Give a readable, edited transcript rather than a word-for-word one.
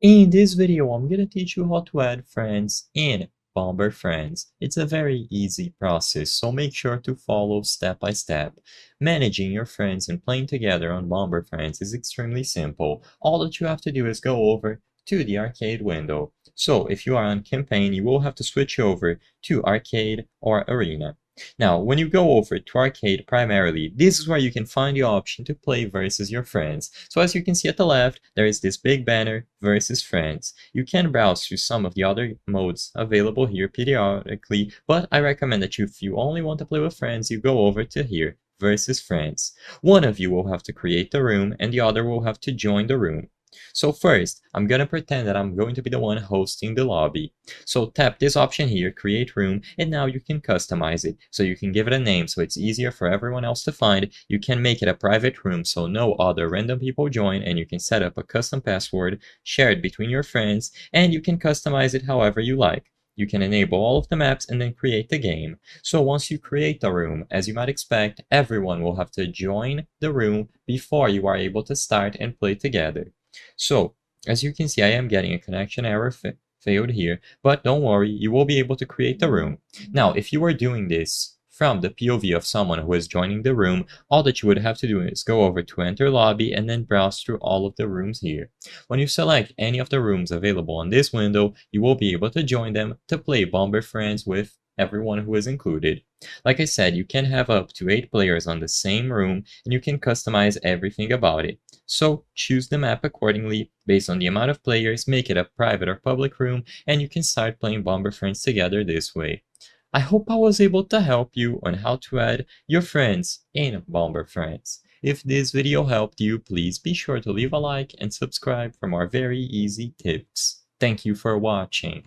In this video, I'm gonna teach you how to add friends in Bomber Friends. It's a very easy process, so make sure to follow step by step. Managing your friends and playing together on Bomber Friends is extremely simple. All that you have to do is go over to the arcade window. So if you are on campaign, you will have to switch over to arcade or arena. Now, when you go over to arcade primarily, this is where you can find the option to play versus your friends. So as you can see at the left, there is this big banner, versus friends. You can browse through some of the other modes available here periodically, but I recommend that if you only want to play with friends, you go over to here, versus friends. One of you will have to create the room and the other will have to join the room. So first, I'm gonna pretend that I'm going to be the one hosting the lobby. So tap this option here, create room, and now you can customize it. So you can give it a name so it's easier for everyone else to find. You can make it a private room so no other random people join, and you can set up a custom password shared between your friends, and you can customize it however you like. You can enable all of the maps and then create the game. So once you create the room, as you might expect, everyone will have to join the room before you are able to start and play together. So, as you can see, I am getting a connection error failed here, but don't worry, you will be able to create the room. Now, if you are doing this from the POV of someone who is joining the room, all that you would have to do is go over to enter lobby and then browse through all of the rooms here. When you select any of the rooms available on this window, you will be able to join them to play Bomber Friends with everyone who is included. Like I said, you can have up to 8 players on the same room and you can customize everything about it. So choose the map accordingly based on the amount of players, make it a private or public room, and you can start playing Bomber Friends together this way. I hope I was able to help you on how to add your friends in Bomber Friends. If this video helped you, please be sure to leave a like and subscribe for more very easy tips. Thank you for watching.